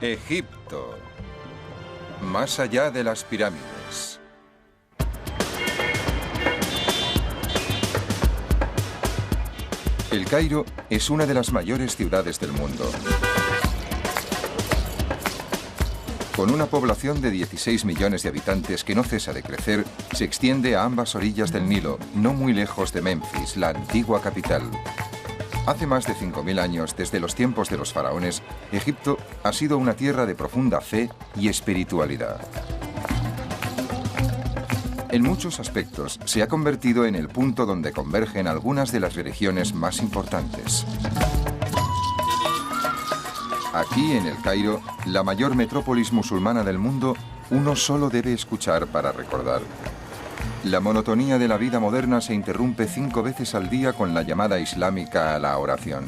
Egipto, más allá de las pirámides. El Cairo es una de las mayores ciudades del mundo. Con una población de 16 millones de habitantes que no cesa de crecer, se extiende a ambas orillas del Nilo, no muy lejos de Memphis, la antigua capital. Hace más de 5.000 años, desde los tiempos de los faraones, Egipto ha sido una tierra de profunda fe y espiritualidad. En muchos aspectos, se ha convertido en el punto donde convergen algunas de las religiones más importantes. Aquí, en el Cairo, la mayor metrópolis musulmana del mundo, uno solo debe escuchar para recordar. La monotonía de la vida moderna se interrumpe 5 veces al día con la llamada islámica a la oración.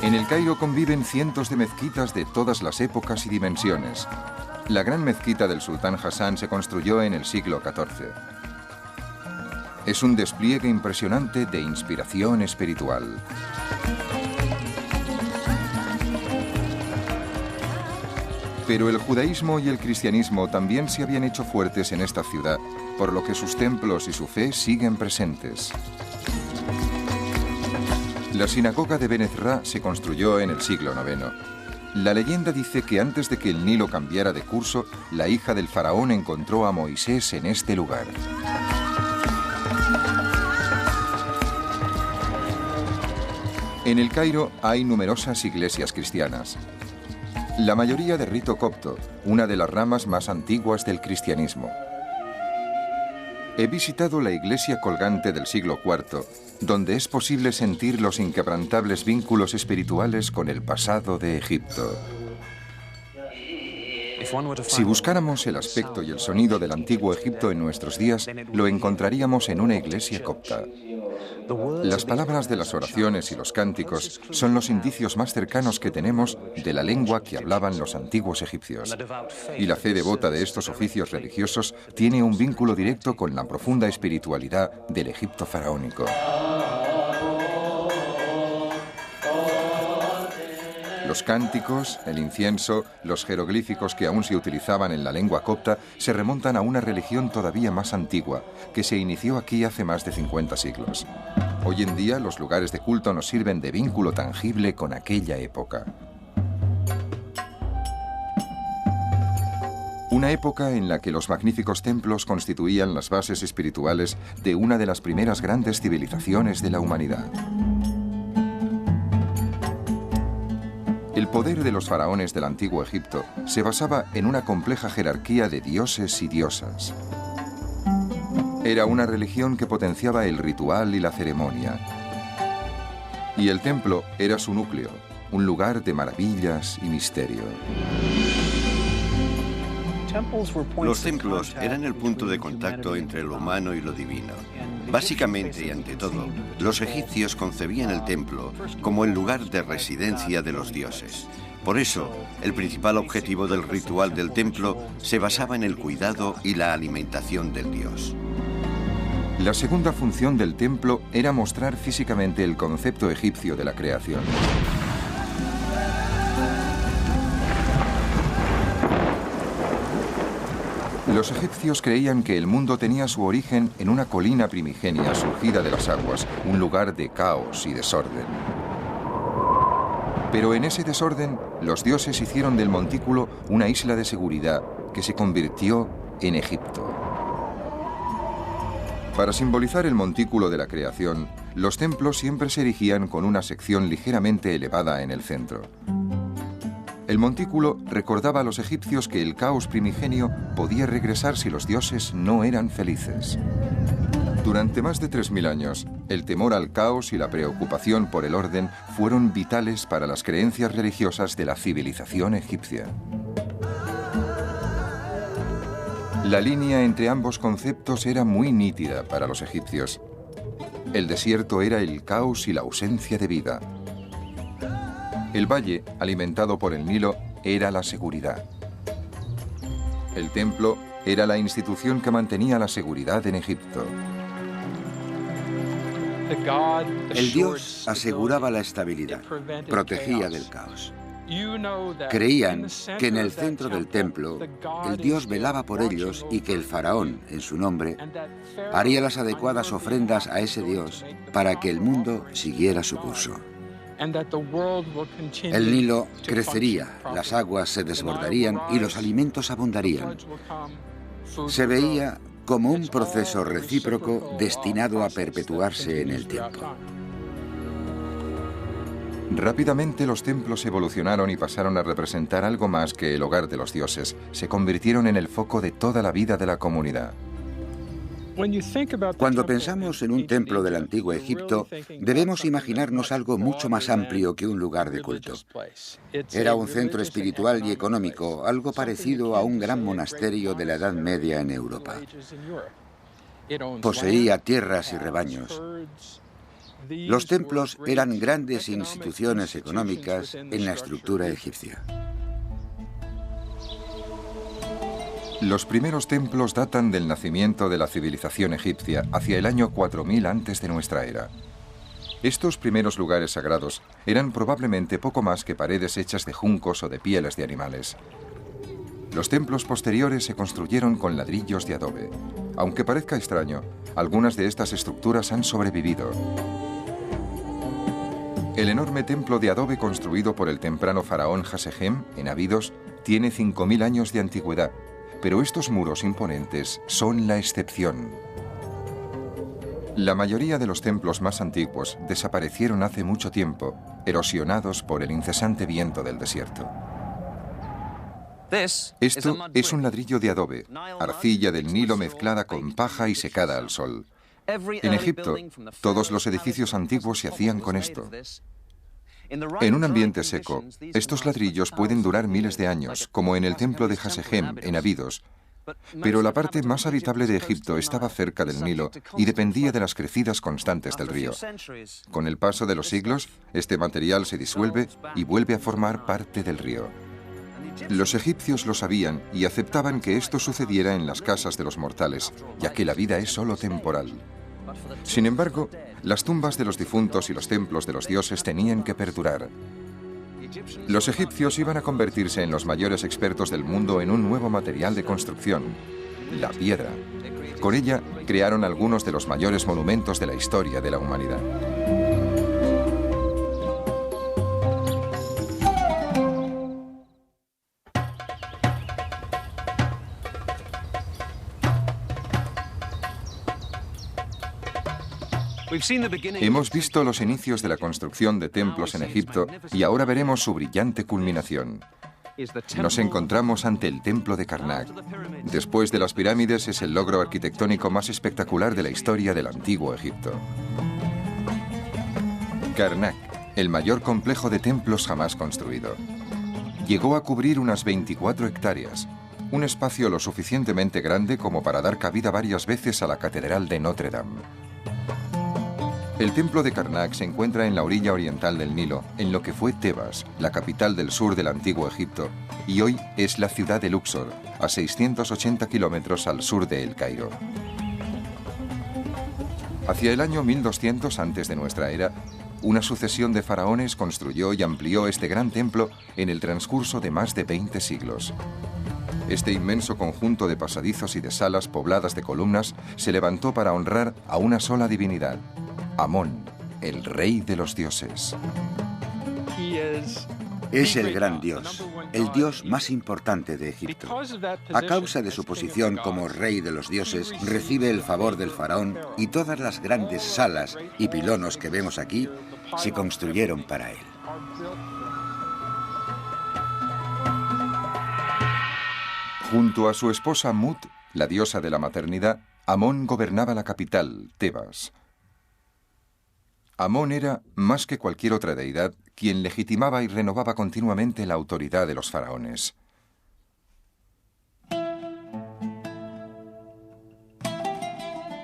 En el Cairo conviven cientos de mezquitas de todas las épocas y dimensiones. La gran mezquita del sultán Hassan se construyó en el siglo XIV. Es un despliegue impresionante de inspiración espiritual. Pero el judaísmo y el cristianismo también se habían hecho fuertes en esta ciudad, por lo que sus templos y su fe siguen presentes. La sinagoga de Ben Ezra se construyó en el siglo IX. La leyenda dice que antes de que el Nilo cambiara de curso, la hija del faraón encontró a Moisés en este lugar. En el Cairo hay numerosas iglesias cristianas. La mayoría de rito copto, una de las ramas más antiguas del cristianismo. He visitado la iglesia colgante del siglo IV, donde es posible sentir los inquebrantables vínculos espirituales con el pasado de Egipto. Si buscáramos el aspecto y el sonido del antiguo Egipto en nuestros días, lo encontraríamos en una iglesia copta. Las palabras de las oraciones y los cánticos son los indicios más cercanos que tenemos de la lengua que hablaban los antiguos egipcios. Y la fe devota de estos oficios religiosos tiene un vínculo directo con la profunda espiritualidad del Egipto faraónico. Los cánticos, el incienso, los jeroglíficos que aún se utilizaban en la lengua copta se remontan a una religión todavía más antigua, que se inició aquí hace más de 50 siglos. Hoy en día los lugares de culto nos sirven de vínculo tangible con aquella época. Una época en la que los magníficos templos constituían las bases espirituales de una de las primeras grandes civilizaciones de la humanidad. El poder de los faraones del antiguo Egipto se basaba en una compleja jerarquía de dioses y diosas. Era una religión que potenciaba el ritual y la ceremonia. Y el templo era su núcleo, un lugar de maravillas y misterio. Los templos eran el punto de contacto entre lo humano y lo divino. Básicamente y ante todo, los egipcios concebían el templo como el lugar de residencia de los dioses. Por eso, el principal objetivo del ritual del templo se basaba en el cuidado y la alimentación del dios. La segunda función del templo era mostrar físicamente el concepto egipcio de la creación. Los egipcios creían que el mundo tenía su origen en una colina primigenia surgida de las aguas, un lugar de caos y desorden. Pero en ese desorden, los dioses hicieron del montículo una isla de seguridad que se convirtió en Egipto. Para simbolizar el montículo de la creación, los templos siempre se erigían con una sección ligeramente elevada en el centro. El montículo recordaba a los egipcios que el caos primigenio podía regresar si los dioses no eran felices. Durante más de 3000 años, el temor al caos y la preocupación por el orden fueron vitales para las creencias religiosas de la civilización egipcia. La línea entre ambos conceptos era muy nítida para los egipcios. El desierto era el caos y la ausencia de vida. El valle, alimentado por el Nilo, era la seguridad. El templo era la institución que mantenía la seguridad en Egipto. El dios aseguraba la estabilidad, protegía del caos. Creían que en el centro del templo el dios velaba por ellos y que el faraón, en su nombre, haría las adecuadas ofrendas a ese dios para que el mundo siguiera su curso. El Nilo crecería, las aguas se desbordarían y los alimentos abundarían. Se veía como un proceso recíproco destinado a perpetuarse en el tiempo. Rápidamente los templos evolucionaron y pasaron a representar algo más que el hogar de los dioses. Se convirtieron en el foco de toda la vida de la comunidad. Cuando pensamos en un templo del antiguo Egipto, debemos imaginarnos algo mucho más amplio que un lugar de culto. Era un centro espiritual y económico, algo parecido a un gran monasterio de la Edad Media en Europa. Poseía tierras y rebaños. Los templos eran grandes instituciones económicas en la estructura egipcia. Los primeros templos datan del nacimiento de la civilización egipcia hacia el año 4000 antes de nuestra era. Estos primeros lugares sagrados eran probablemente poco más que paredes hechas de juncos o de pieles de animales. Los templos posteriores se construyeron con ladrillos de adobe. Aunque parezca extraño, algunas de estas estructuras han sobrevivido. El enorme templo de adobe construido por el temprano faraón Hasegem, en Abidos, tiene 5000 años de antigüedad, pero estos muros imponentes son la excepción. La mayoría de los templos más antiguos desaparecieron hace mucho tiempo, erosionados por el incesante viento del desierto. Esto es un ladrillo de adobe, arcilla del Nilo mezclada con paja y secada al sol. En Egipto, todos los edificios antiguos se hacían con esto. En un ambiente seco, estos ladrillos pueden durar miles de años, como en el templo de Hasegem, en Abidos. Pero la parte más habitable de Egipto estaba cerca del Nilo y dependía de las crecidas constantes del río. Con el paso de los siglos, este material se disuelve y vuelve a formar parte del río. Los egipcios lo sabían y aceptaban que esto sucediera en las casas de los mortales, ya que la vida es solo temporal. Sin embargo, las tumbas de los difuntos y los templos de los dioses tenían que perdurar. Los egipcios iban a convertirse en los mayores expertos del mundo en un nuevo material de construcción, la piedra. Con ella crearon algunos de los mayores monumentos de la historia de la humanidad. Hemos visto los inicios de la construcción de templos en Egipto y ahora veremos su brillante culminación. Nos encontramos ante el templo de Karnak. Después de las pirámides, es el logro arquitectónico más espectacular de la historia del antiguo Egipto. Karnak, el mayor complejo de templos jamás construido. Llegó a cubrir unas 24 hectáreas, un espacio lo suficientemente grande como para dar cabida varias veces a la Catedral de Notre Dame. El templo de Karnak se encuentra en la orilla oriental del Nilo, en lo que fue Tebas, la capital del sur del antiguo Egipto, y hoy es la ciudad de Luxor, a 680 kilómetros al sur de El Cairo. Hacia el año 1200 antes de nuestra era, una sucesión de faraones construyó y amplió este gran templo en el transcurso de más de 20 siglos. Este inmenso conjunto de pasadizos y de salas pobladas de columnas se levantó para honrar a una sola divinidad, Amón, el rey de los dioses. Es el gran dios, el dios más importante de Egipto. A causa de su posición como rey de los dioses, recibe el favor del faraón y todas las grandes salas y pilonos que vemos aquí se construyeron para él. Junto a su esposa Mut, la diosa de la maternidad, Amón gobernaba la capital, Tebas. Amón era, más que cualquier otra deidad, quien legitimaba y renovaba continuamente la autoridad de los faraones.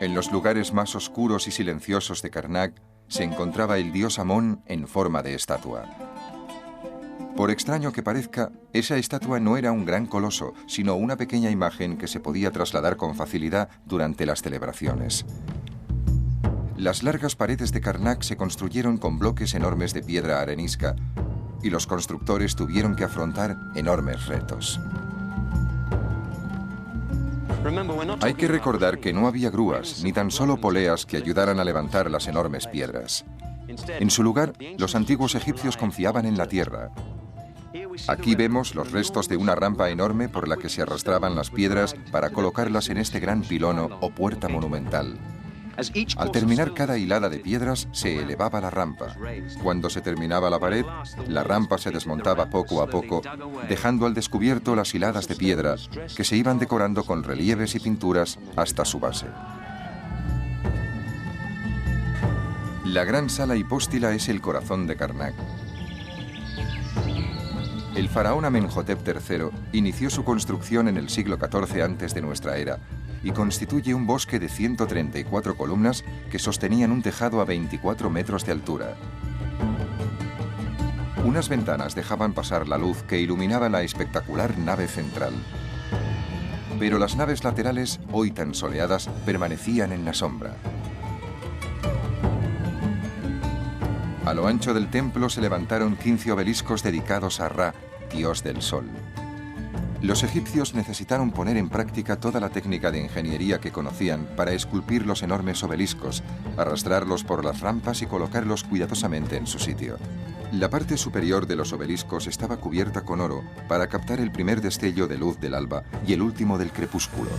En los lugares más oscuros y silenciosos de Karnak se encontraba el dios Amón en forma de estatua. Por extraño que parezca, esa estatua no era un gran coloso, sino una pequeña imagen que se podía trasladar con facilidad durante las celebraciones. Las largas paredes de Karnak se construyeron con bloques enormes de piedra arenisca y los constructores tuvieron que afrontar enormes retos. Hay que recordar que no había grúas, ni tan solo poleas que ayudaran a levantar las enormes piedras. En su lugar, los antiguos egipcios confiaban en la tierra. Aquí vemos los restos de una rampa enorme por la que se arrastraban las piedras para colocarlas en este gran pilono o puerta monumental. Al terminar cada hilada de piedras, se elevaba la rampa. Cuando se terminaba la pared, la rampa se desmontaba poco a poco, dejando al descubierto las hiladas de piedra que se iban decorando con relieves y pinturas hasta su base. La gran sala hipóstila es el corazón de Karnak. El faraón Amenhotep III inició su construcción en el siglo XIV antes de nuestra era y constituye un bosque de 134 columnas que sostenían un tejado a 24 metros de altura. Unas ventanas dejaban pasar la luz que iluminaba la espectacular nave central. Pero las naves laterales, hoy tan soleadas, permanecían en la sombra. A lo ancho del templo se levantaron 15 obeliscos dedicados a Ra, dios del sol. Los egipcios necesitaron poner en práctica toda la técnica de ingeniería que conocían para esculpir los enormes obeliscos, arrastrarlos por las rampas y colocarlos cuidadosamente en su sitio. La parte superior de los obeliscos estaba cubierta con oro para captar el primer destello de luz del alba y el último del crepúsculo.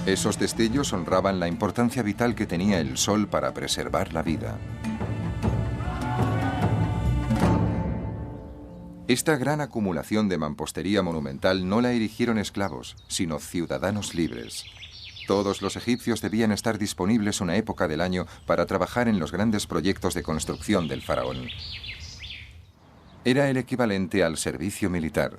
Esos destellos honraban la importancia vital que tenía el sol para preservar la vida. Esta gran acumulación de mampostería monumental no la erigieron esclavos, sino ciudadanos libres. Todos los egipcios debían estar disponibles una época del año para trabajar en los grandes proyectos de construcción del faraón. Era el equivalente al servicio militar.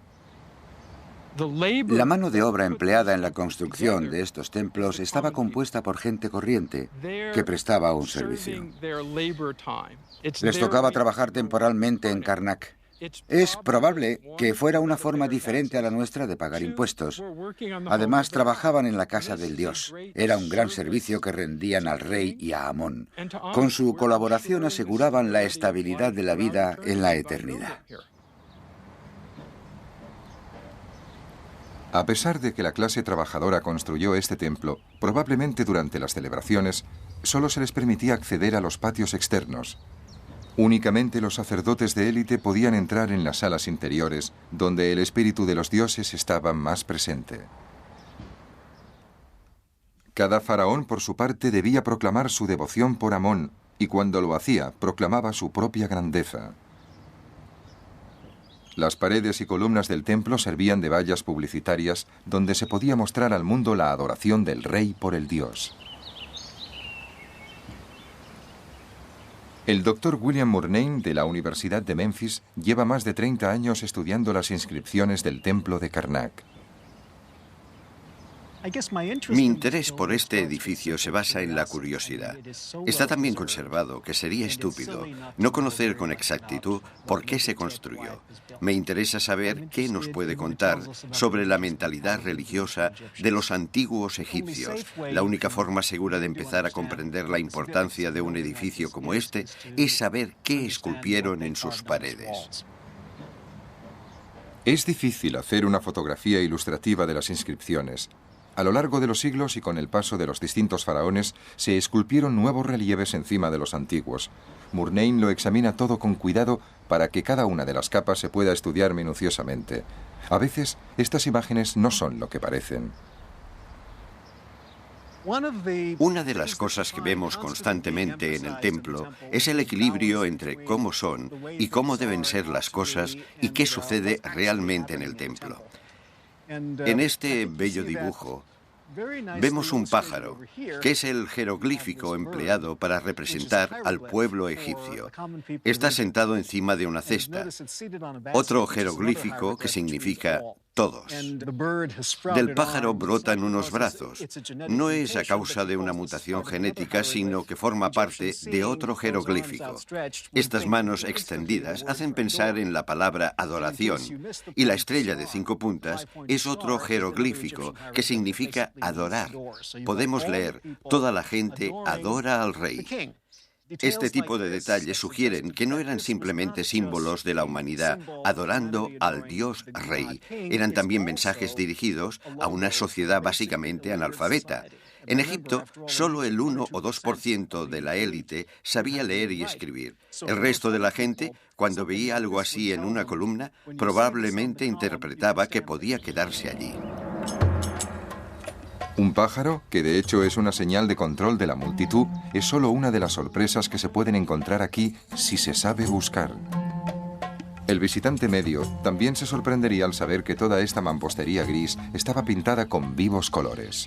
La mano de obra empleada en la construcción de estos templos estaba compuesta por gente corriente que prestaba un servicio. Les tocaba trabajar temporalmente en Karnak. Es probable que fuera una forma diferente a la nuestra de pagar impuestos. Además, trabajaban en la casa del dios. Era un gran servicio que rendían al rey y a Amón. Con su colaboración aseguraban la estabilidad de la vida en la eternidad. A pesar de que la clase trabajadora construyó este templo, probablemente durante las celebraciones, solo se les permitía acceder a los patios externos. Únicamente los sacerdotes de élite podían entrar en las salas interiores, donde el espíritu de los dioses estaba más presente. Cada faraón, por su parte, debía proclamar su devoción por Amón, y cuando lo hacía, proclamaba su propia grandeza. Las paredes y columnas del templo servían de vallas publicitarias, donde se podía mostrar al mundo la adoración del rey por el dios. El Dr. William Murnane, de la Universidad de Memphis, lleva más de 30 años estudiando las inscripciones del templo de Karnak. Mi interés por este edificio se basa en la curiosidad. Está tan bien conservado que sería estúpido no conocer con exactitud por qué se construyó. Me interesa saber qué nos puede contar sobre la mentalidad religiosa de los antiguos egipcios. La única forma segura de empezar a comprender la importancia de un edificio como este es saber qué esculpieron en sus paredes. Es difícil hacer una fotografía ilustrativa de las inscripciones. A lo largo de los siglos y con el paso de los distintos faraones, se esculpieron nuevos relieves encima de los antiguos. Murnane lo examina todo con cuidado para que cada una de las capas se pueda estudiar minuciosamente. A veces, estas imágenes no son lo que parecen. Una de las cosas que vemos constantemente en el templo es el equilibrio entre cómo son y cómo deben ser las cosas y qué sucede realmente en el templo. En este bello dibujo vemos un pájaro, que es el jeroglífico empleado para representar al pueblo egipcio. Está sentado encima de una cesta. Otro jeroglífico que significa todos. Del pájaro brotan unos brazos. No es a causa de una mutación genética, sino que forma parte de otro jeroglífico. Estas manos extendidas hacen pensar en la palabra adoración, y la estrella de 5 puntas es otro jeroglífico que significa adorar. Podemos leer, toda la gente adora al rey. Este tipo de detalles sugieren que no eran simplemente símbolos de la humanidad adorando al Dios Rey. Eran también mensajes dirigidos a una sociedad básicamente analfabeta. En Egipto, solo el 1 o 2% de la élite sabía leer y escribir. El resto de la gente, cuando veía algo así en una columna, probablemente interpretaba que podía quedarse allí. Un pájaro, que de hecho es una señal de control de la multitud, es solo una de las sorpresas que se pueden encontrar aquí si se sabe buscar. El visitante medio también se sorprendería al saber que toda esta mampostería gris estaba pintada con vivos colores.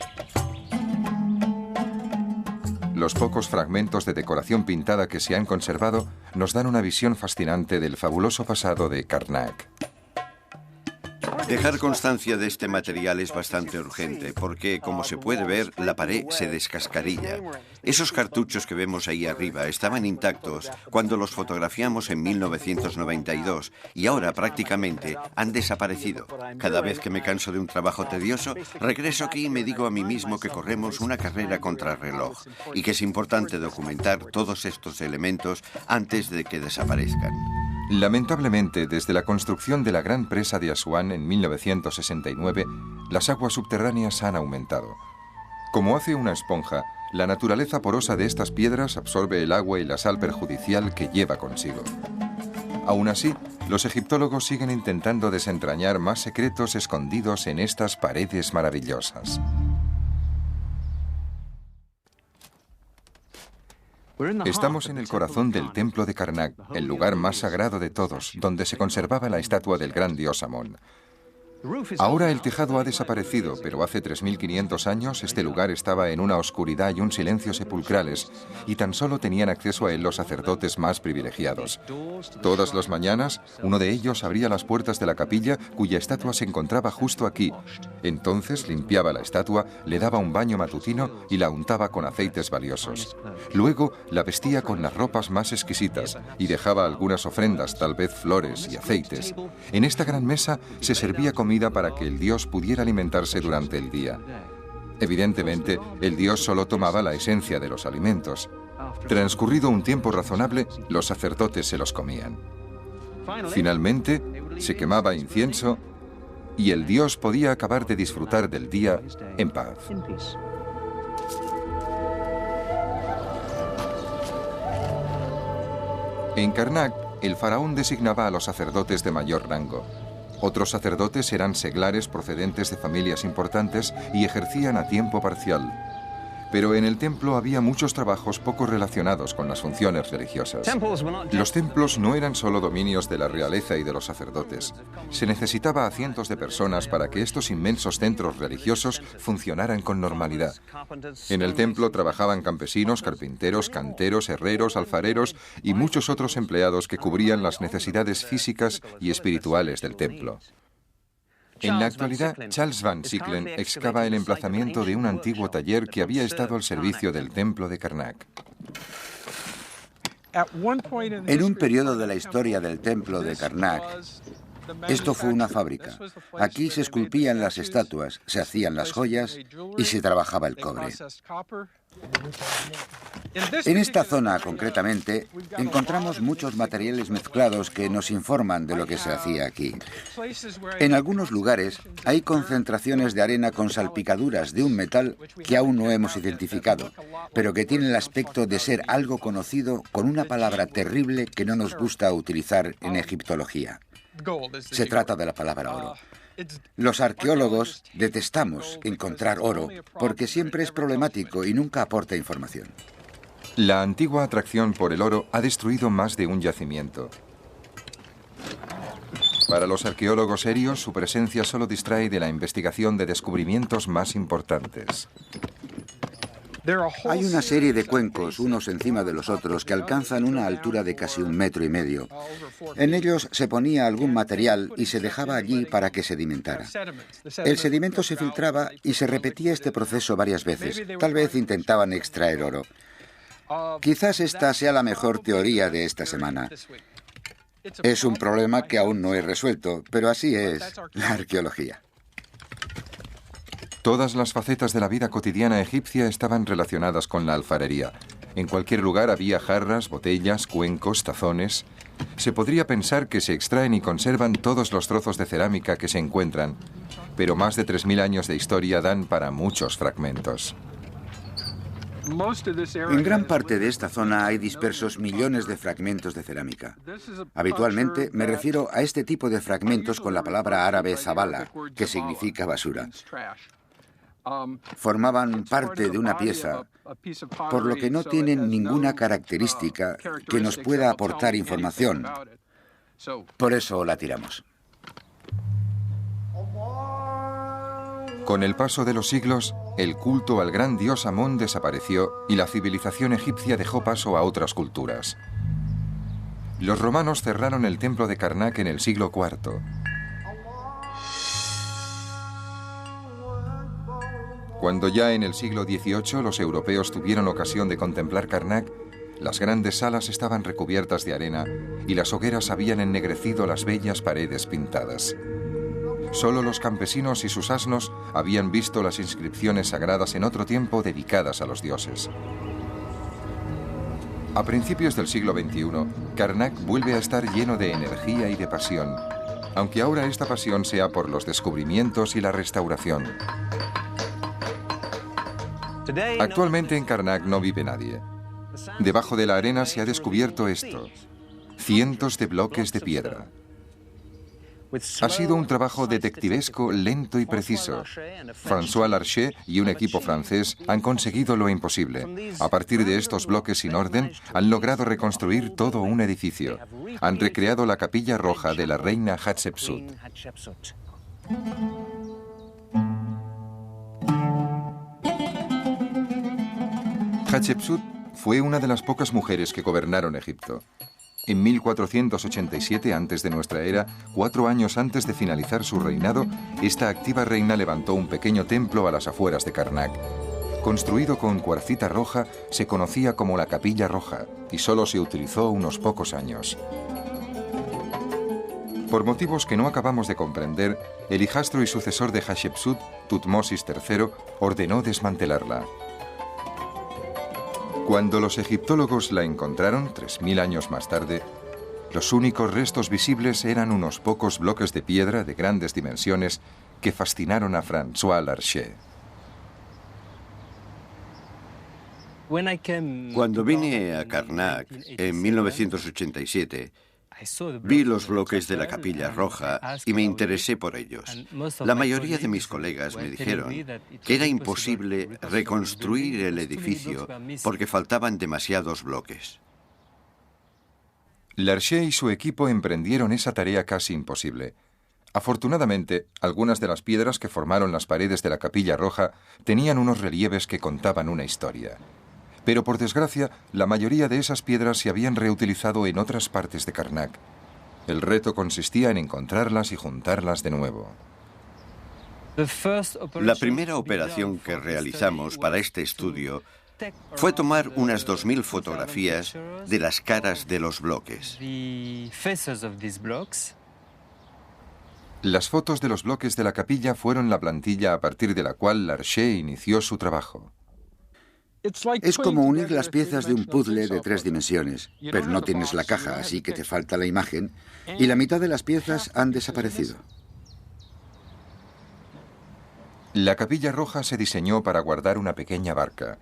Los pocos fragmentos de decoración pintada que se han conservado nos dan una visión fascinante del fabuloso pasado de Karnak. Dejar constancia de este material es bastante urgente porque, como se puede ver, la pared se descascarilla. Esos cartuchos que vemos ahí arriba estaban intactos cuando los fotografiamos en 1992 y ahora prácticamente han desaparecido. Cada vez que me canso de un trabajo tedioso, regreso aquí y me digo a mí mismo que corremos una carrera contrarreloj y que es importante documentar todos estos elementos antes de que desaparezcan. Lamentablemente, desde la construcción de la gran presa de Asuán en 1969, las aguas subterráneas han aumentado. Como hace una esponja, la naturaleza porosa de estas piedras absorbe el agua y la sal perjudicial que lleva consigo. Aún así, los egiptólogos siguen intentando desentrañar más secretos escondidos en estas paredes maravillosas. Estamos en el corazón del templo de Karnak, el lugar más sagrado de todos, donde se conservaba la estatua del gran dios Amón. Ahora el tejado ha desaparecido, pero hace 3.500 años este lugar estaba en una oscuridad y un silencio sepulcrales, y tan solo tenían acceso a él los sacerdotes más privilegiados. Todas las mañanas, uno de ellos abría las puertas de la capilla, cuya estatua se encontraba justo aquí. Entonces limpiaba la estatua, le daba un baño matutino y la untaba con aceites valiosos. Luego la vestía con las ropas más exquisitas y dejaba algunas ofrendas, tal vez flores y aceites. En esta gran mesa se servía comida para que el dios pudiera alimentarse durante el día. Evidentemente, el dios solo tomaba la esencia de los alimentos. Transcurrido un tiempo razonable, los sacerdotes se los comían. Finalmente, se quemaba incienso y el dios podía acabar de disfrutar del día en paz. En Karnak, el faraón designaba a los sacerdotes de mayor rango. Otros sacerdotes eran seglares procedentes de familias importantes y ejercían a tiempo parcial. Pero en el templo había muchos trabajos poco relacionados con las funciones religiosas. Los templos no eran solo dominios de la realeza y de los sacerdotes. Se necesitaba a cientos de personas para que estos inmensos centros religiosos funcionaran con normalidad. En el templo trabajaban campesinos, carpinteros, canteros, herreros, alfareros y muchos otros empleados que cubrían las necesidades físicas y espirituales del templo. En la actualidad, Charles Van Sicklen excava el emplazamiento de un antiguo taller que había estado al servicio del templo de Karnak. En un periodo de la historia del templo de Karnak, esto fue una fábrica. Aquí se esculpían las estatuas, se hacían las joyas y se trabajaba el cobre. En esta zona, concretamente, encontramos muchos materiales mezclados que nos informan de lo que se hacía aquí. En algunos lugares hay concentraciones de arena con salpicaduras de un metal que aún no hemos identificado, pero que tiene el aspecto de ser algo conocido con una palabra terrible que no nos gusta utilizar en egiptología. Se trata de la palabra oro. Los arqueólogos detestamos encontrar oro porque siempre es problemático y nunca aporta información. La antigua atracción por el oro ha destruido más de un yacimiento. Para los arqueólogos serios, su presencia solo distrae de la investigación de descubrimientos más importantes. Hay una serie de cuencos, unos encima de los otros, que alcanzan una altura de casi 1,5 metros. En ellos se ponía algún material y se dejaba allí para que sedimentara. El sedimento se filtraba y se repetía este proceso varias veces. Tal vez intentaban extraer oro. Quizás esta sea la mejor teoría de esta semana. Es un problema que aún no he resuelto, pero así es la arqueología. Todas las facetas de la vida cotidiana egipcia estaban relacionadas con la alfarería. En cualquier lugar había jarras, botellas, cuencos, tazones. Se podría pensar que se extraen y conservan todos los trozos de cerámica que se encuentran, pero más de 3.000 años de historia dan para muchos fragmentos. En gran parte de esta zona hay dispersos millones de fragmentos de cerámica. Habitualmente me refiero a este tipo de fragmentos con la palabra árabe zabala, que significa basura. Formaban parte de una pieza, por lo que no tienen ninguna característica que nos pueda aportar información. Por eso la tiramos. Con el paso de los siglos, el culto al gran dios Amón desapareció y la civilización egipcia dejó paso a otras culturas. Los romanos cerraron el templo de Karnak en el siglo IV. Cuando ya en el siglo XVIII los europeos tuvieron ocasión de contemplar Karnak, las grandes salas estaban recubiertas de arena y las hogueras habían ennegrecido las bellas paredes pintadas. Solo los campesinos y sus asnos habían visto las inscripciones sagradas en otro tiempo dedicadas a los dioses. A principios del siglo XXI, Karnak vuelve a estar lleno de energía y de pasión, aunque ahora esta pasión sea por los descubrimientos y la restauración. Actualmente en Karnak no vive nadie. Debajo de la arena se ha descubierto esto: cientos de bloques de piedra. Ha sido un trabajo detectivesco lento y preciso. François Larcher y un equipo francés han conseguido lo imposible. A partir de estos bloques sin orden, han logrado reconstruir todo un edificio. Han recreado la capilla roja de la reina Hatshepsut. Hatshepsut fue una de las pocas mujeres que gobernaron Egipto. En 1487 antes de nuestra era, 4 años antes de finalizar su reinado, esta activa reina levantó un pequeño templo a las afueras de Karnak. Construido con cuarcita roja, se conocía como la Capilla Roja y solo se utilizó unos pocos años. Por motivos que no acabamos de comprender, el hijastro y sucesor de Hatshepsut, Tutmosis III, ordenó desmantelarla. Cuando los egiptólogos la encontraron, 3.000 años más tarde, los únicos restos visibles eran unos pocos bloques de piedra de grandes dimensiones que fascinaron a François Larcher. Cuando vine a Karnak en 1987, vi los bloques de la Capilla Roja y me interesé por ellos. La mayoría de mis colegas me dijeron que era imposible reconstruir el edificio porque faltaban demasiados bloques. Larcher y su equipo emprendieron esa tarea casi imposible. Afortunadamente, algunas de las piedras que formaron las paredes de la Capilla Roja tenían unos relieves que contaban una historia. Pero por desgracia, la mayoría de esas piedras se habían reutilizado en otras partes de Karnak. El reto consistía en encontrarlas y juntarlas de nuevo. La primera operación que realizamos para este estudio fue tomar unas 2.000 fotografías de las caras de los bloques. Las fotos de los bloques de la capilla fueron la plantilla a partir de la cual Larcher inició su trabajo. Es como unir las piezas de un puzzle de 3 dimensiones, pero no tienes la caja, así que te falta la imagen, y la mitad de las piezas han desaparecido. La Capilla Roja se diseñó para guardar una pequeña barca.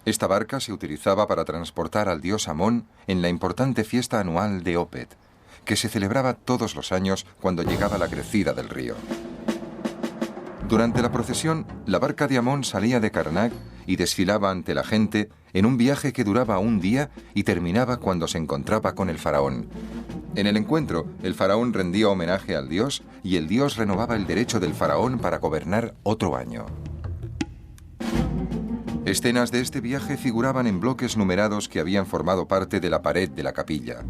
Esta barca se utilizaba para transportar al dios Amón en la importante fiesta anual de Opet, que se celebraba todos los años cuando llegaba la crecida del río. Durante la procesión, la barca de Amón salía de Karnak y desfilaba ante la gente en un viaje que duraba un día y terminaba cuando se encontraba con el faraón. En el encuentro, el faraón rendía homenaje al dios y el dios renovaba el derecho del faraón para gobernar otro año. Escenas de este viaje figuraban en bloques numerados que habían formado parte de la pared de la capilla.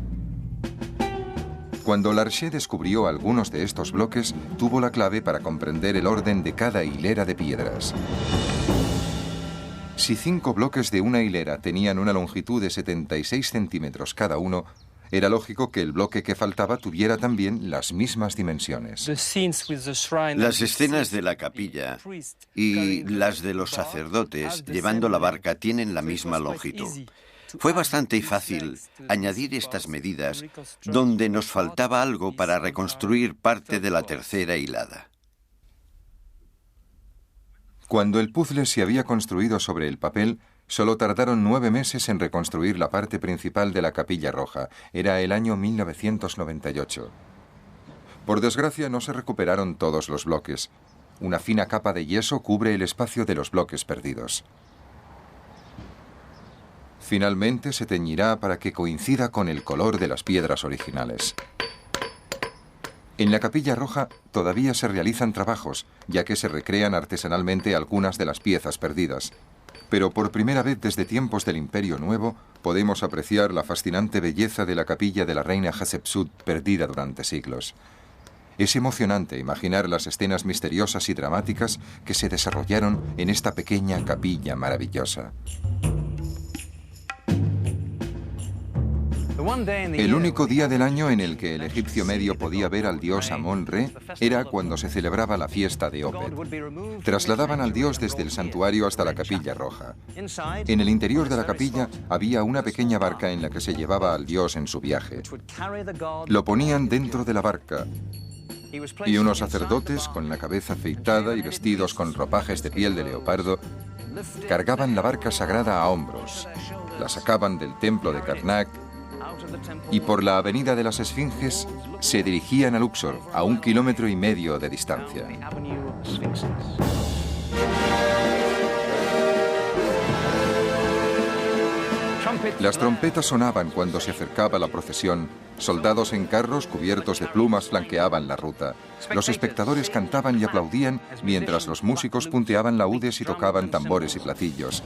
Cuando Larcher descubrió algunos de estos bloques, tuvo la clave para comprender el orden de cada hilera de piedras. Si 5 bloques de una hilera tenían una longitud de 76 centímetros cada uno, era lógico que el bloque que faltaba tuviera también las mismas dimensiones. Las escenas de la capilla y las de los sacerdotes llevando la barca tienen la misma longitud. Fue bastante fácil añadir estas medidas donde nos faltaba algo para reconstruir parte de la tercera hilada. Cuando el puzzle se había construido sobre el papel, solo tardaron 9 meses en reconstruir la parte principal de la Capilla Roja. Era el año 1998. Por desgracia, no se recuperaron todos los bloques. Una fina capa de yeso cubre el espacio de los bloques perdidos. Finalmente se teñirá para que coincida con el color de las piedras originales. En la Capilla Roja todavía se realizan trabajos, ya que se recrean artesanalmente algunas de las piezas perdidas. Pero por primera vez desde tiempos del Imperio Nuevo podemos apreciar la fascinante belleza de la capilla de la reina Hatshepsut perdida durante siglos. Es emocionante imaginar las escenas misteriosas y dramáticas que se desarrollaron en esta pequeña capilla maravillosa. El único día del año en el que el egipcio medio podía ver al dios Amón-Re era cuando se celebraba la fiesta de Opet. Trasladaban al dios desde el santuario hasta la Capilla Roja. En el interior de la capilla había una pequeña barca en la que se llevaba al dios en su viaje. Lo ponían dentro de la barca y unos sacerdotes, con la cabeza afeitada y vestidos con ropajes de piel de leopardo, cargaban la barca sagrada a hombros, la sacaban del templo de Karnak y por la avenida de las Esfinges se dirigían a Luxor, a 1,5 kilómetros de distancia. Las trompetas sonaban cuando se acercaba la procesión. Soldados en carros cubiertos de plumas flanqueaban la ruta. Los espectadores cantaban y aplaudían mientras los músicos punteaban laúdes y tocaban tambores y platillos.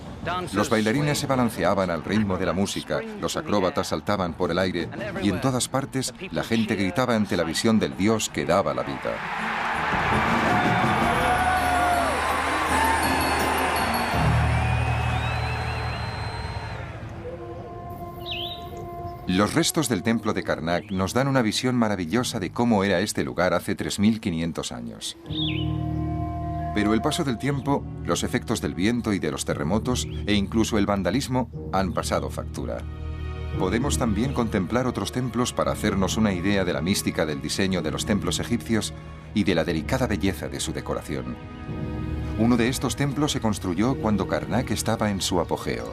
Los bailarines se balanceaban al ritmo de la música, los acróbatas saltaban por el aire y en todas partes la gente gritaba ante la visión del dios que daba la vida. Los restos del templo de Karnak nos dan una visión maravillosa de cómo era este lugar hace 3.500 años. Pero el paso del tiempo, los efectos del viento y de los terremotos e incluso el vandalismo han pasado factura. Podemos también contemplar otros templos para hacernos una idea de la mística del diseño de los templos egipcios y de la delicada belleza de su decoración. Uno de estos templos se construyó cuando Karnak estaba en su apogeo.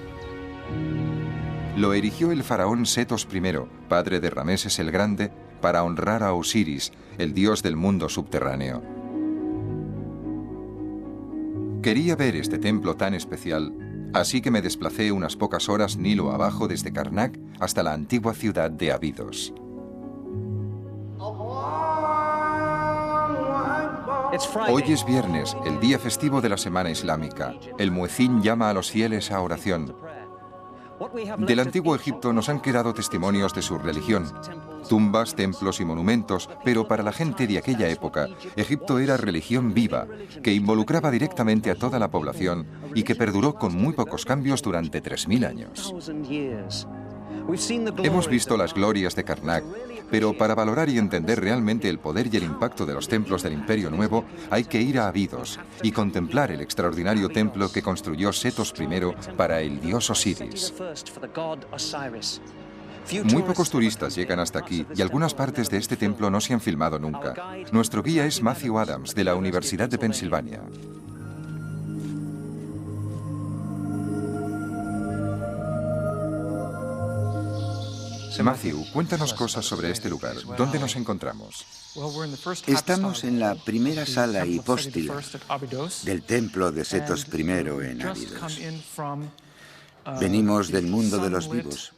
Lo erigió el faraón Setos I, padre de Rameses el Grande, para honrar a Osiris, el dios del mundo subterráneo. Quería ver este templo tan especial, así que me desplacé unas pocas horas Nilo abajo desde Karnak hasta la antigua ciudad de Abidos. Hoy es viernes, el día festivo de la semana islámica. El muezín llama a los fieles a oración. Del antiguo Egipto nos han quedado testimonios de su religión, tumbas, templos y monumentos, pero para la gente de aquella época, Egipto era religión viva, que involucraba directamente a toda la población y que perduró con muy pocos cambios durante 3.000 años. Hemos visto las glorias de Karnak, pero para valorar y entender realmente el poder y el impacto de los templos del Imperio Nuevo, hay que ir a Abidos y contemplar el extraordinario templo que construyó Setos I para el dios Osiris. Muy pocos turistas llegan hasta aquí y algunas partes de este templo no se han filmado nunca. Nuestro guía es Matthew Adams, de la Universidad de Pensilvania. Matthew, cuéntanos cosas sobre este lugar. ¿Dónde nos encontramos? Estamos en la primera sala hipóstila del templo de Setos I en Abidos. Venimos del mundo de los vivos,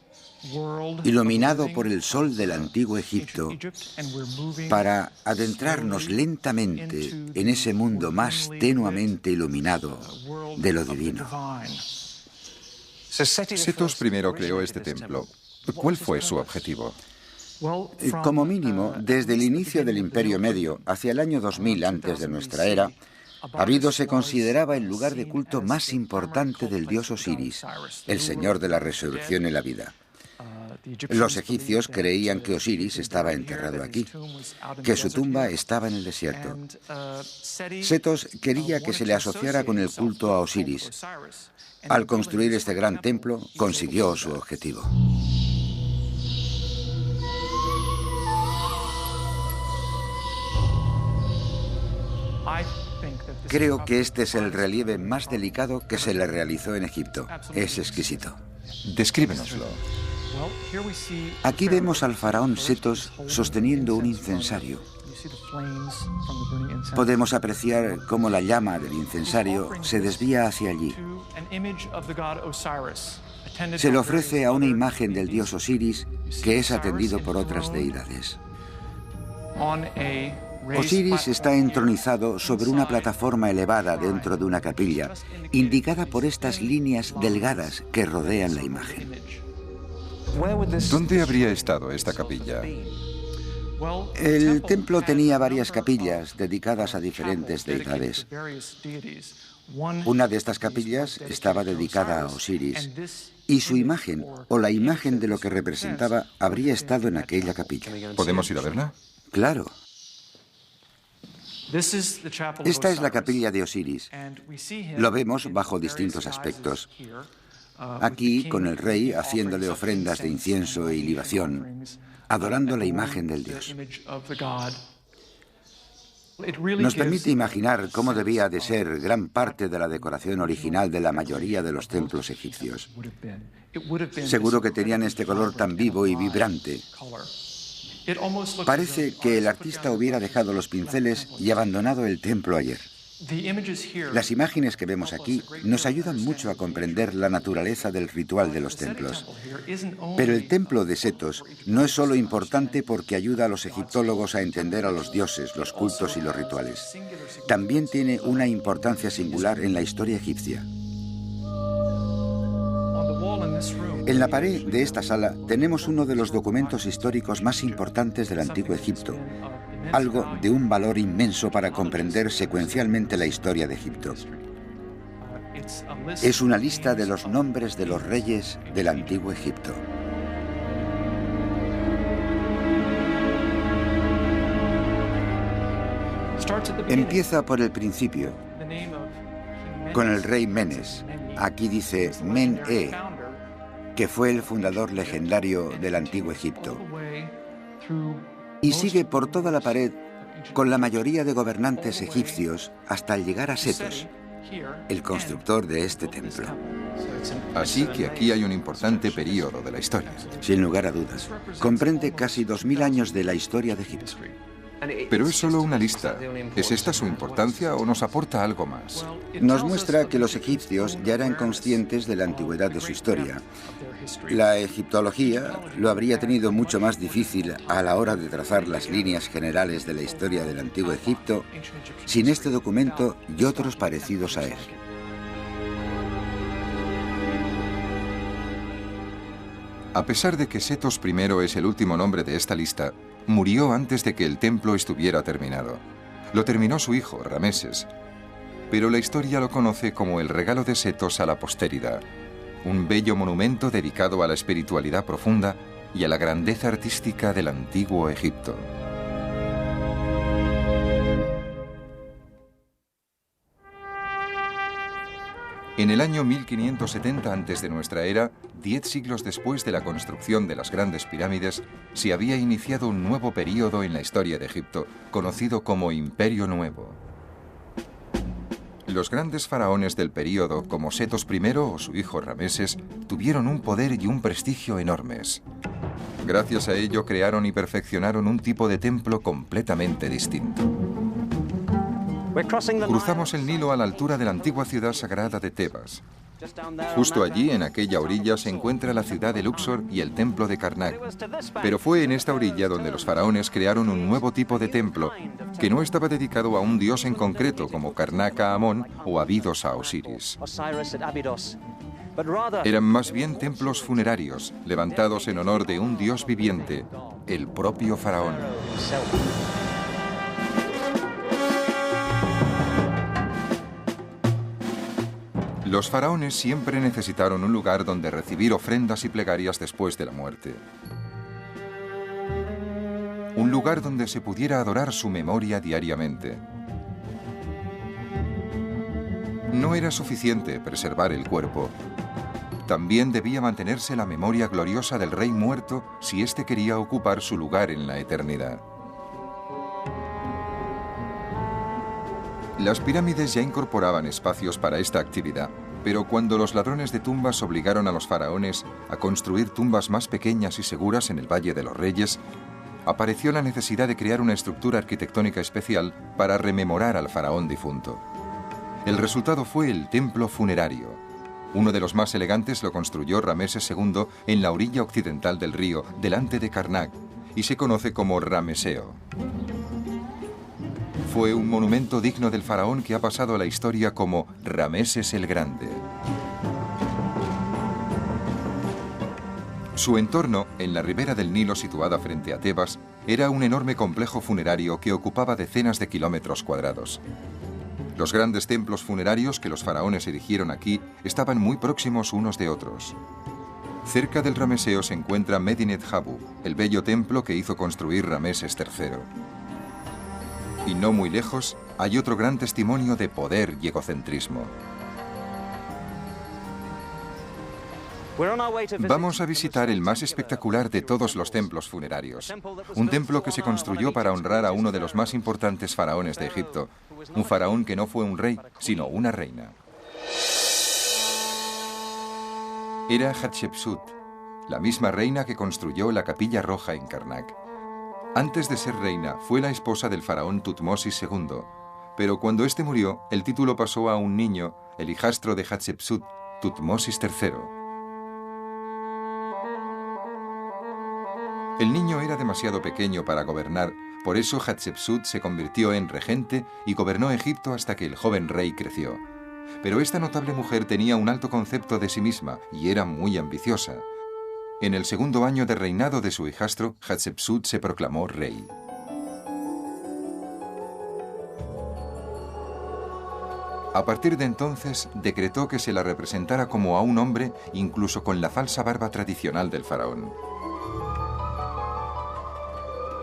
iluminado por el sol del antiguo Egipto, para adentrarnos lentamente en ese mundo más tenuamente iluminado de lo divino. Setos I creó este templo. ¿Cuál fue su objetivo? Como mínimo, desde el inicio del Imperio Medio, hacia el año 2000 antes de nuestra era, Abidos se consideraba el lugar de culto más importante del dios Osiris, el señor de la resurrección y la vida. Los egipcios creían que Osiris estaba enterrado aquí, que su tumba estaba en el desierto. Setos quería que se le asociara con el culto a Osiris, Al construir este gran templo, consiguió su objetivo. Creo que este es el relieve más delicado que se le realizó en Egipto. Es exquisito. Descríbenoslo. Aquí vemos al faraón Setos sosteniendo un incensario. Podemos apreciar cómo la llama del incensario se desvía hacia allí. Se le ofrece a una imagen del dios Osiris que es atendido por otras deidades. Osiris está entronizado sobre una plataforma elevada dentro de una capilla, indicada por estas líneas delgadas que rodean la imagen. ¿Dónde habría estado esta capilla? El templo tenía varias capillas dedicadas a diferentes deidades. Una de estas capillas estaba dedicada a Osiris, y su imagen, o la imagen de lo que representaba, habría estado en aquella capilla. ¿Podemos ir a verla? Claro. Esta es la capilla de Osiris. Lo vemos bajo distintos aspectos. Aquí, con el rey haciéndole ofrendas de incienso y libación, adorando la imagen del dios. Nos permite imaginar cómo debía de ser gran parte de la decoración original de la mayoría de los templos egipcios. Seguro que tenían este color tan vivo y vibrante. Parece que el artista hubiera dejado los pinceles y abandonado el templo ayer. Las imágenes que vemos aquí nos ayudan mucho a comprender la naturaleza del ritual de los templos. Pero el templo de Setos no es solo importante porque ayuda a los egiptólogos a entender a los dioses, los cultos y los rituales. También tiene una importancia singular en la historia egipcia. En la pared de esta sala tenemos uno de los documentos históricos más importantes del Antiguo Egipto, algo de un valor inmenso para comprender secuencialmente la historia de Egipto. Es una lista de los nombres de los reyes del Antiguo Egipto. Empieza por el principio, con el rey Menes. Aquí dice Men-E, que fue el fundador legendario del Antiguo Egipto. Y sigue por toda la pared con la mayoría de gobernantes egipcios hasta llegar a Setos, el constructor de este templo. Así que aquí hay un importante período de la historia. Sin lugar a dudas. Comprende casi 2000 años de la historia de Egipto. Pero es solo una lista. ¿Es esta su importancia o nos aporta algo más? Nos muestra que los egipcios ya eran conscientes de la antigüedad de su historia. La egiptología lo habría tenido mucho más difícil a la hora de trazar las líneas generales de la historia del Antiguo Egipto sin este documento y otros parecidos a él. A pesar de que Setos I es el último nombre de esta lista, murió antes de que el templo estuviera terminado. Lo terminó su hijo, Rameses. Pero la historia lo conoce como el regalo de Setos a la posteridad, un bello monumento dedicado a la espiritualidad profunda y a la grandeza artística del Antiguo Egipto. En el año 1570 antes de nuestra era, 10 siglos después de la construcción de las grandes pirámides, se había iniciado un nuevo período en la historia de Egipto, conocido como Imperio Nuevo. Los grandes faraones del período, como Setos I o su hijo Rameses, tuvieron un poder y un prestigio enormes. Gracias a ello crearon y perfeccionaron un tipo de templo completamente distinto. Cruzamos el Nilo a la altura de la antigua ciudad sagrada de Tebas. Justo allí, en aquella orilla, se encuentra la ciudad de Luxor y el templo de Karnak. Pero fue en esta orilla donde los faraones crearon un nuevo tipo de templo, que no estaba dedicado a un dios en concreto, como Karnak a Amón o Abidos a Osiris. Eran más bien templos funerarios, levantados en honor de un dios viviente, el propio faraón. Los faraones siempre necesitaron un lugar donde recibir ofrendas y plegarias después de la muerte. Un lugar donde se pudiera adorar su memoria diariamente. No era suficiente preservar el cuerpo. También debía mantenerse la memoria gloriosa del rey muerto si éste quería ocupar su lugar en la eternidad. Las pirámides ya incorporaban espacios para esta actividad, pero cuando los ladrones de tumbas obligaron a los faraones a construir tumbas más pequeñas y seguras en el Valle de los Reyes, apareció la necesidad de crear una estructura arquitectónica especial para rememorar al faraón difunto. El resultado fue el templo funerario. Uno de los más elegantes lo construyó Rameses II en la orilla occidental del río, delante de Karnak, y se conoce como Rameseo. Fue un monumento digno del faraón que ha pasado a la historia como Rameses el Grande. Su entorno, en la ribera del Nilo situada frente a Tebas, era un enorme complejo funerario que ocupaba decenas de kilómetros cuadrados. Los grandes templos funerarios que los faraones erigieron aquí estaban muy próximos unos de otros. Cerca del Rameseo se encuentra Medinet Habu, el bello templo que hizo construir Rameses III. Y no muy lejos hay otro gran testimonio de poder y egocentrismo. Vamos a visitar el más espectacular de todos los templos funerarios. Un templo que se construyó para honrar a uno de los más importantes faraones de Egipto. Un faraón que no fue un rey, sino una reina. Era Hatshepsut, la misma reina que construyó la Capilla Roja en Karnak. Antes de ser reina, fue la esposa del faraón Tutmosis II, pero cuando éste murió, el título pasó a un niño, el hijastro de Hatshepsut, Tutmosis III. El niño era demasiado pequeño para gobernar, por eso Hatshepsut se convirtió en regente y gobernó Egipto hasta que el joven rey creció. Pero esta notable mujer tenía un alto concepto de sí misma y era muy ambiciosa. En el segundo año de reinado de su hijastro, Hatshepsut se proclamó rey. A partir de entonces, decretó que se la representara como a un hombre, incluso con la falsa barba tradicional del faraón.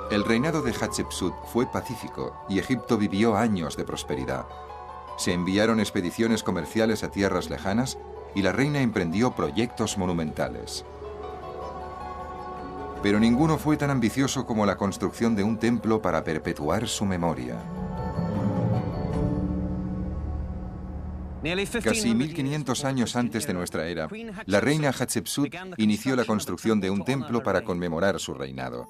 El reinado de Hatshepsut fue pacífico y Egipto vivió años de prosperidad. Se enviaron expediciones comerciales a tierras lejanas y la reina emprendió proyectos monumentales. Pero ninguno fue tan ambicioso como la construcción de un templo para perpetuar su memoria. Casi 1500 años antes de nuestra era, la reina Hatshepsut inició la construcción de un templo para conmemorar su reinado.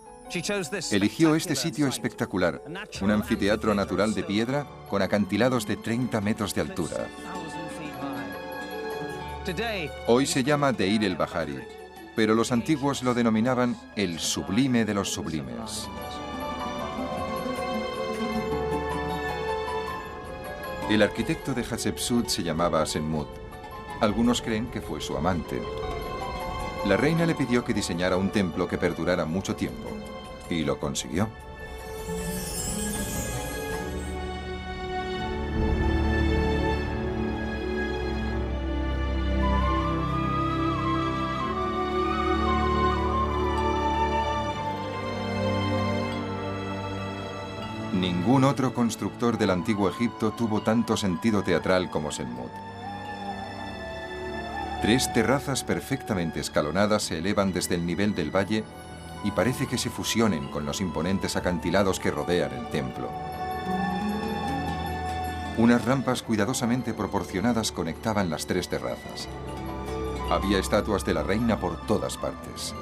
Eligió este sitio espectacular, un anfiteatro natural de piedra con acantilados de 30 metros de altura. Hoy se llama Deir el-Bahari, pero los antiguos lo denominaban el sublime de los sublimes. El arquitecto de Hatshepsut se llamaba Asenmut. Algunos creen que fue su amante. La reina le pidió que diseñara un templo que perdurara mucho tiempo, y lo consiguió. Ningún otro constructor del antiguo Egipto tuvo tanto sentido teatral como Asenmut. 3 terrazas perfectamente escalonadas se elevan desde el nivel del valle y parece que se fusionen con los imponentes acantilados que rodean el templo. Unas rampas cuidadosamente proporcionadas conectaban las 3 terrazas. Había estatuas de la reina por todas partes.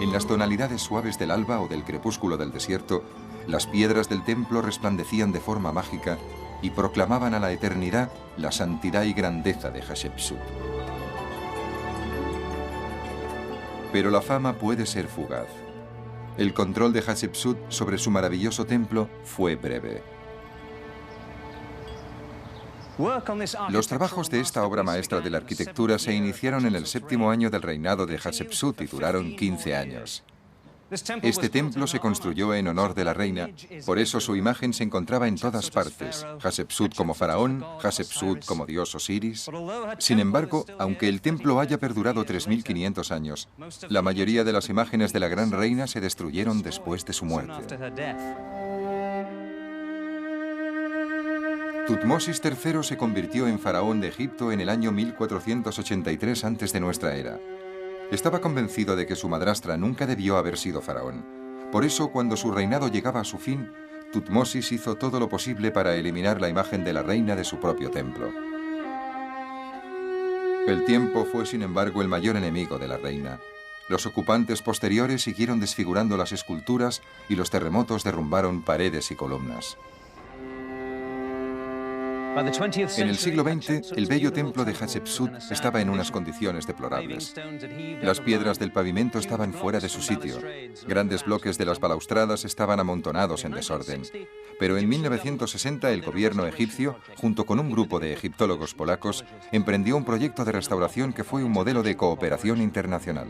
En las tonalidades suaves del alba o del crepúsculo del desierto, las piedras del templo resplandecían de forma mágica y proclamaban a la eternidad la santidad y grandeza de Hatshepsut. Pero la fama puede ser fugaz. El control de Hatshepsut sobre su maravilloso templo fue breve. Los trabajos de esta obra maestra de la arquitectura se iniciaron en el 7º año del reinado de Hatshepsut y duraron 15 años. Este templo se construyó en honor de la reina, por eso su imagen se encontraba en todas partes, Hatshepsut como faraón, Hatshepsut como dios Osiris. Sin embargo, aunque el templo haya perdurado 3500 años, la mayoría de las imágenes de la gran reina se destruyeron después de su muerte. Tutmosis III se convirtió en faraón de Egipto en el año 1483 antes de nuestra era. Estaba convencido de que su madrastra nunca debió haber sido faraón. Por eso, cuando su reinado llegaba a su fin, Tutmosis hizo todo lo posible para eliminar la imagen de la reina de su propio templo. El tiempo fue, sin embargo, el mayor enemigo de la reina. Los ocupantes posteriores siguieron desfigurando las esculturas y los terremotos derrumbaron paredes y columnas. En el siglo XX, el bello templo de Hatshepsut estaba en unas condiciones deplorables. Las piedras del pavimento estaban fuera de su sitio. Grandes bloques de las balaustradas estaban amontonados en desorden. Pero en 1960 el gobierno egipcio, junto con un grupo de egiptólogos polacos, emprendió un proyecto de restauración que fue un modelo de cooperación internacional.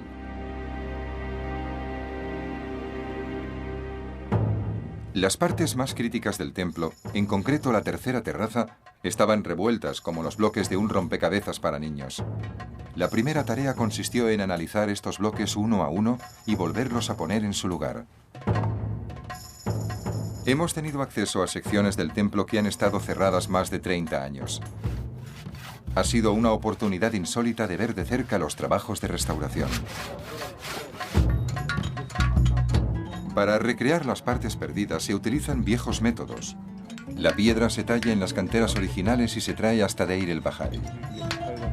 Las partes más críticas del templo, en concreto la tercera terraza, estaban revueltas como los bloques de un rompecabezas para niños. La primera tarea consistió en analizar estos bloques uno a uno y volverlos a poner en su lugar. Hemos tenido acceso a secciones del templo que han estado cerradas más de 30 años. Ha sido una oportunidad insólita de ver de cerca los trabajos de restauración. Para recrear las partes perdidas se utilizan viejos métodos. La piedra se talla en las canteras originales y se trae hasta Deir el-Bahari.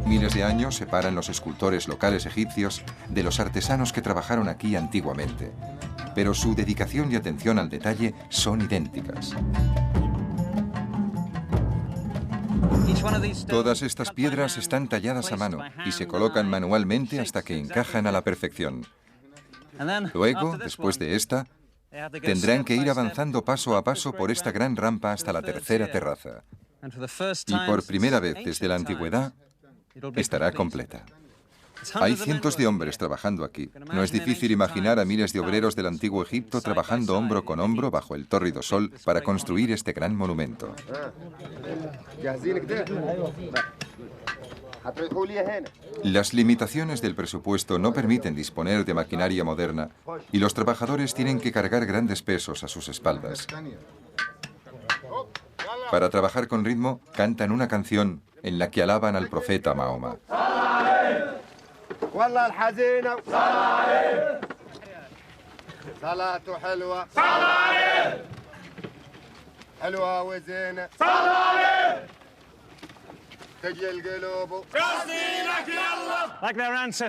Miles de años separan los escultores locales egipcios de los artesanos que trabajaron aquí antiguamente, pero su dedicación y atención al detalle son idénticas. Todas estas piedras están talladas a mano y se colocan manualmente hasta que encajan a la perfección. Luego, después de esta, tendrán que ir avanzando paso a paso por esta gran rampa hasta la tercera terraza. Y por primera vez desde la antigüedad, estará completa. Hay cientos de hombres trabajando aquí. No es difícil imaginar a miles de obreros del antiguo Egipto trabajando hombro con hombro bajo el tórrido sol para construir este gran monumento. Las limitaciones del presupuesto no permiten disponer de maquinaria moderna y los trabajadores tienen que cargar grandes pesos a sus espaldas. Para trabajar con ritmo, cantan una canción en la que alaban al profeta Mahoma.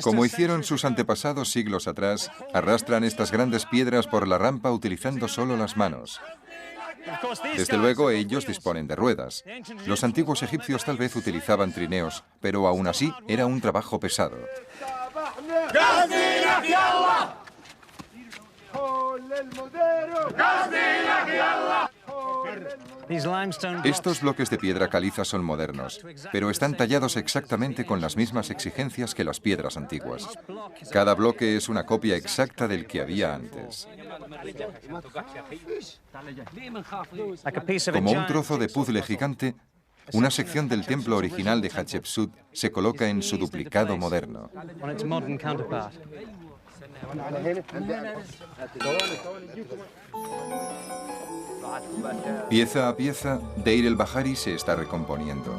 Como hicieron sus antepasados siglos atrás, arrastran estas grandes piedras por la rampa utilizando solo las manos. Desde luego, ellos disponen de ruedas. Los antiguos egipcios tal vez utilizaban trineos, pero aún así era un trabajo pesado. Estos bloques de piedra caliza son modernos, pero están tallados exactamente con las mismas exigencias que las piedras antiguas. Cada bloque es una copia exacta del que había antes. Como un trozo de puzzle gigante, una sección del templo original de Hatshepsut se coloca en su duplicado moderno. Pieza a pieza, Deir el-Bahari se está recomponiendo.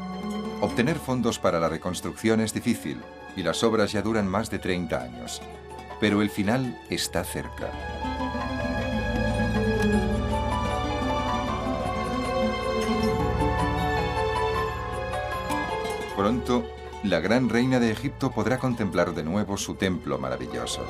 Obtener fondos para la reconstrucción es difícil y las obras ya duran más de 30 años. Pero el final está cerca. Pronto, la gran reina de Egipto podrá contemplar de nuevo su templo maravilloso.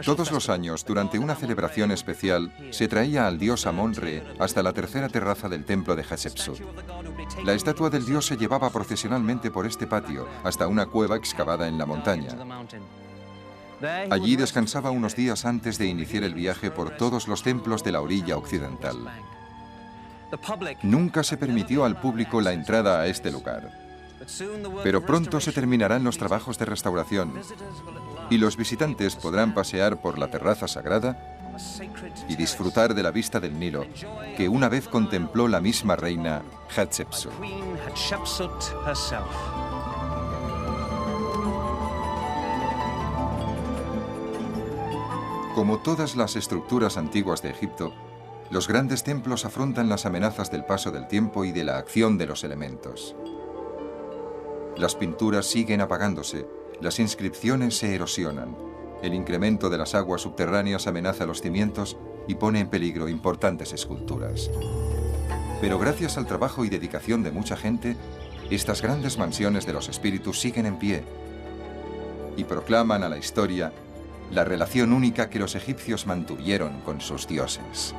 Todos los años, durante una celebración especial, se traía al dios Amon-Re hasta la tercera terraza del templo de Hatshepsut. La estatua del dios se llevaba procesionalmente por este patio hasta una cueva excavada en la montaña. Allí descansaba unos días antes de iniciar el viaje por todos los templos de la orilla occidental. Nunca se permitió al público la entrada a este lugar. Pero pronto se terminarán los trabajos de restauración y los visitantes podrán pasear por la terraza sagrada y disfrutar de la vista del Nilo, que una vez contempló la misma reina Hatshepsut. Como todas las estructuras antiguas de Egipto, los grandes templos afrontan las amenazas del paso del tiempo y de la acción de los elementos. Las pinturas siguen apagándose, las inscripciones se erosionan, el incremento de las aguas subterráneas amenaza los cimientos y pone en peligro importantes esculturas. Pero gracias al trabajo y dedicación de mucha gente, estas grandes mansiones de los espíritus siguen en pie y proclaman a la historia la relación única que los egipcios mantuvieron con sus dioses.